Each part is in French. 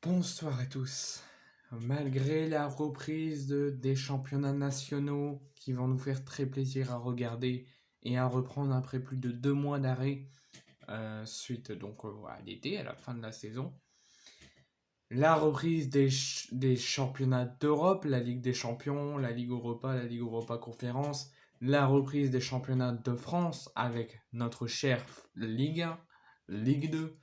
Bonsoir à tous. Malgré la reprise des championnats nationaux qui vont nous faire très plaisir à regarder et à reprendre après plus de 2 mois d'arrêt suite donc à l'été, à la fin de la saison, la reprise des championnats d'Europe, la Ligue des Champions, la Ligue Europa Conférence, la reprise des championnats de France avec notre chère Ligue 1, Ligue 2,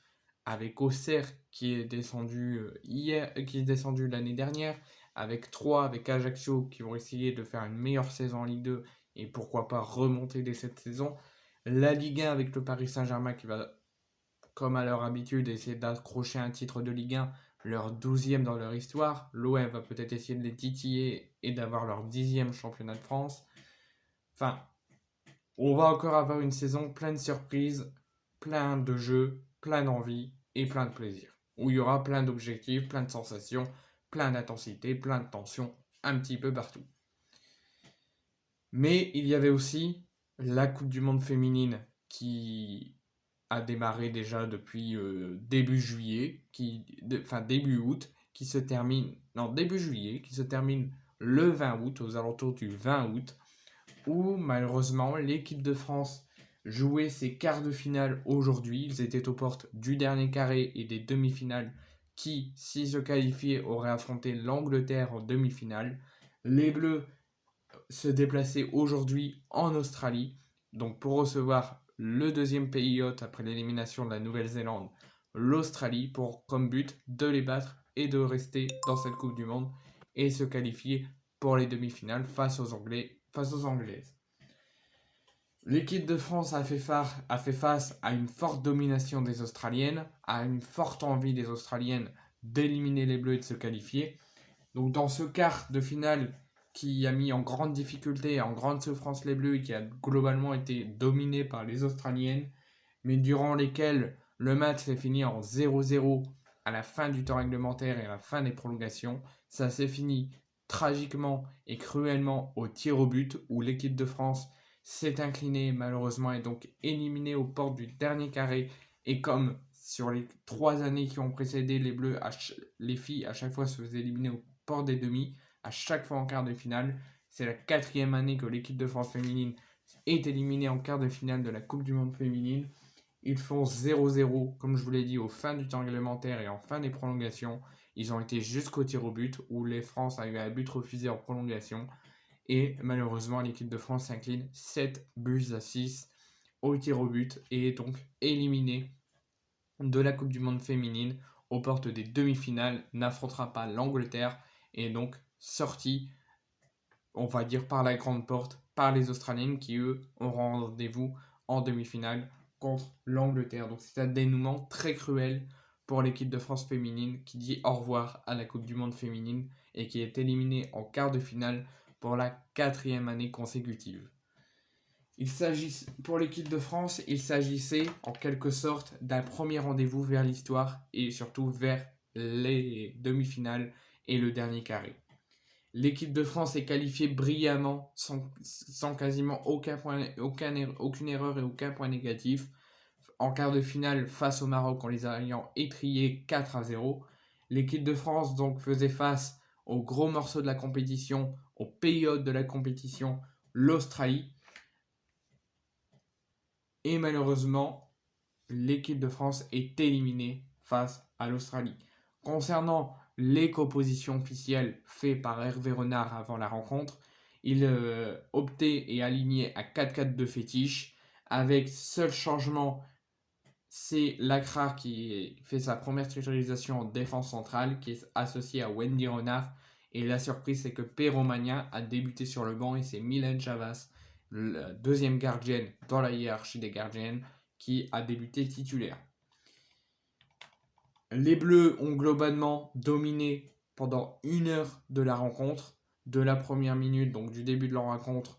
avec Auxerre qui est descendu qui est descendu l'année dernière, avec Troyes, avec Ajaccio qui vont essayer de faire une meilleure saison en Ligue 2 et pourquoi pas remonter dès cette saison. La Ligue 1 avec le Paris Saint-Germain qui va, comme à leur habitude, essayer d'accrocher un titre de Ligue 1, leur 12e dans leur histoire. L'OM va peut-être essayer de les titiller et d'avoir leur 10e championnat de France. Enfin, on va encore avoir une saison pleine de surprises, plein de jeux, plein d'envie et plein de plaisir. Où il y aura plein d'objectifs, plein de sensations, plein d'intensité, plein de tension, un petit peu partout. Mais il y avait aussi la Coupe du Monde féminine qui a démarré déjà depuis début juillet, enfin début août, qui se termine, non début juillet, qui se termine le 20 août, aux alentours du 20 août, où malheureusement l'équipe de France jouait ses quarts de finale aujourd'hui. Ils étaient aux portes du dernier carré et des demi-finales qui, s'ils se qualifiaient, auraient affronté l'Angleterre en demi-finale. Les Bleus se déplaçaient aujourd'hui en Australie, donc pour recevoir le deuxième pays hôte après l'élimination de la Nouvelle-Zélande, l'Australie, pour comme but de les battre et de rester dans cette Coupe du Monde et se qualifier pour les demi-finales face aux Anglais, face aux Anglaises. L'équipe de France a fait face à une forte domination des Australiennes, à une forte envie des Australiennes d'éliminer les Bleus et de se qualifier. Donc dans ce quart de finale qui a mis en grande difficulté, en grande souffrance les Bleus et qui a globalement été dominé par les Australiennes, mais durant lesquels le match s'est fini en 0-0 à la fin du temps réglementaire et à la fin des prolongations, ça s'est fini tragiquement et cruellement au tir au but où l'équipe de France s'est inclinée malheureusement et donc éliminée aux portes du dernier carré. Et comme sur les 3 années qui ont précédé les Bleus, les filles à chaque fois se faisaient éliminer aux portes des demi, à chaque fois en quart de finale. C'est la 4e année que l'équipe de France féminine est éliminée en quart de finale de la Coupe du Monde féminine. Ils font 0-0, comme je vous l'ai dit, au fin du temps réglementaire et en fin des prolongations. Ils ont été jusqu'au tir au but, où les France a eu un but refusé en prolongation. Et malheureusement, l'équipe de France s'incline 7-6 au tir au but et est donc éliminée de la Coupe du Monde féminine aux portes des demi-finales, n'affrontera pas l'Angleterre et est donc sortie, on va dire, par la grande porte, par les Australiennes qui, eux, auront rendez-vous en demi-finale contre l'Angleterre. Donc c'est un dénouement très cruel pour l'équipe de France féminine qui dit au revoir à la Coupe du Monde féminine et qui est éliminée en quart de finale pour la 4e année consécutive. Pour l'équipe de France, il s'agissait en quelque sorte d'un premier rendez-vous vers l'histoire et surtout vers les demi-finales et le dernier carré. L'équipe de France est qualifiée brillamment, sans quasiment aucune erreur et aucun point négatif. En quart de finale, face au Maroc, en les ayant étriés 4-0. L'équipe de France donc faisait face au gros morceau de la compétition, au pays hôte de la compétition, l'Australie. Et malheureusement, l'équipe de France est éliminée face à l'Australie. Concernant les compositions officielles faites par Hervé Renard avant la rencontre, il optait et alignait à 4-4-2 fétiche, avec seul changement, c'est Lacra qui fait sa première titularisation en défense centrale, qui est associé à Wendy Renard. Et la surprise, c'est que Peromagna a débuté sur le banc et c'est Milan Javas, le deuxième gardien dans la hiérarchie des gardiennes, qui a débuté titulaire. Les Bleus ont globalement dominé pendant 1 heure de la rencontre, de la première minute, donc du début de la rencontre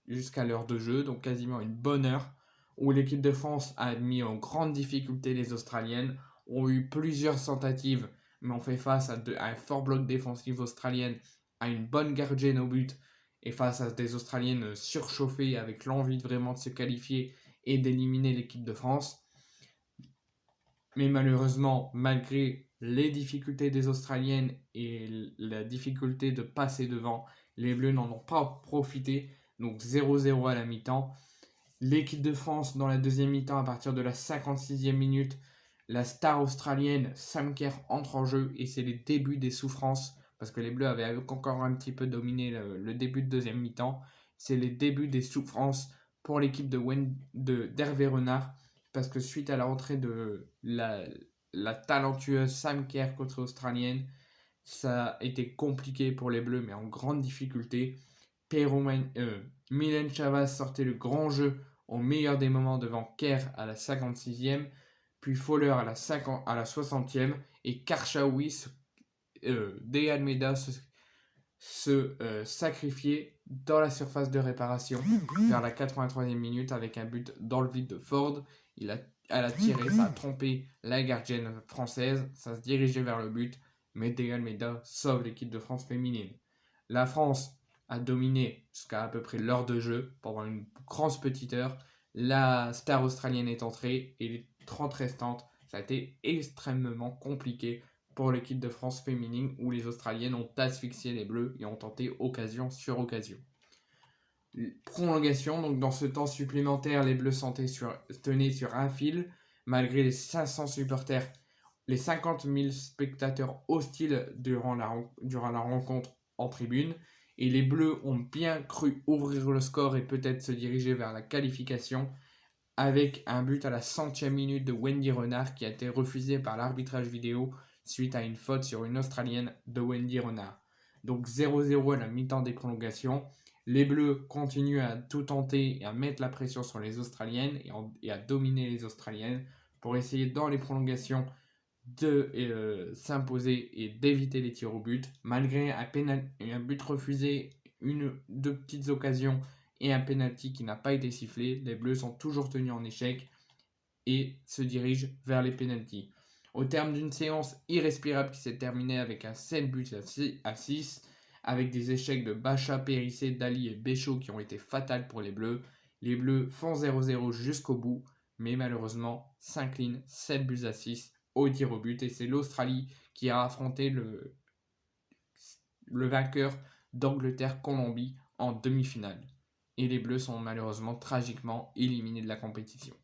jusqu'à l'heure de jeu, donc quasiment une bonne heure, où l'équipe de France a mis en grande difficulté les Australiennes, ont eu plusieurs tentatives, mais ont fait face à un fort bloc défensif australien, à une bonne gardienne au but, et face à des Australiennes surchauffées avec l'envie vraiment de se qualifier et d'éliminer l'équipe de France. Mais malheureusement, malgré les difficultés des Australiennes et la difficulté de passer devant, les Bleus n'en ont pas profité. Donc 0-0 à la mi-temps. L'équipe de France dans la deuxième mi-temps à partir de la 56e minute. La star australienne Sam Kerr entre en jeu et c'est les débuts des souffrances parce que les Bleus avaient encore un petit peu dominé le début de deuxième mi-temps. C'est les débuts des souffrances pour l'équipe d'Hervé Renard parce que suite à la rentrée de la talentueuse Sam Kerr contre australienne, ça a été compliqué pour les Bleus mais en grande difficulté. Milen Chavas sortait le grand jeu au meilleur des moments devant Kerr à la 56e, puis Fowler à la 60e et Karchaoui De Almeida se sacrifier dans la surface de réparation vers la 83e minute avec un but dans le vide de Ford. Elle a tiré, ça a trompé la gardienne française, ça se dirigeait vers le but, mais De Almeida sauve l'équipe de France féminine. La France a dominé jusqu'à à peu près l'heure de jeu pendant une grosse petite heure. La star australienne est entrée et les 30 restantes, ça a été extrêmement compliqué pour l'équipe de France féminine où les Australiennes ont asphyxié les Bleus et ont tenté occasion sur occasion. Prolongation, donc dans ce temps supplémentaire, les Bleus tenaient sur un fil malgré les 500 supporters, les 50 000 spectateurs hostiles durant la rencontre en tribune. Et les Bleus ont bien cru ouvrir le score et peut-être se diriger vers la qualification avec un but à la 100e minute de Wendy Renard qui a été refusé par l'arbitrage vidéo suite à une faute sur une Australienne de Wendy Renard. Donc 0-0 à la mi-temps des prolongations. Les Bleus continuent à tout tenter et à mettre la pression sur les Australiennes et à dominer les Australiennes pour essayer dans les prolongations de s'imposer et d'éviter les tirs au but. Malgré un but refusé, deux petites occasions et un penalty qui n'a pas été sifflé, les Bleus sont toujours tenus en échec et se dirigent vers les penalties. Au terme d'une séance irrespirable qui s'est terminée avec un 7 buts à 6, avec des échecs de Bacha, Périssé, Dali et Béchot qui ont été fatals pour les Bleus font 0-0 jusqu'au bout, mais malheureusement s'inclinent 7 buts à 6 au tir au but et c'est l'Australie qui a affronté le vainqueur d'Angleterre-Colombie en demi-finale. Et les Bleus sont malheureusement tragiquement éliminés de la compétition.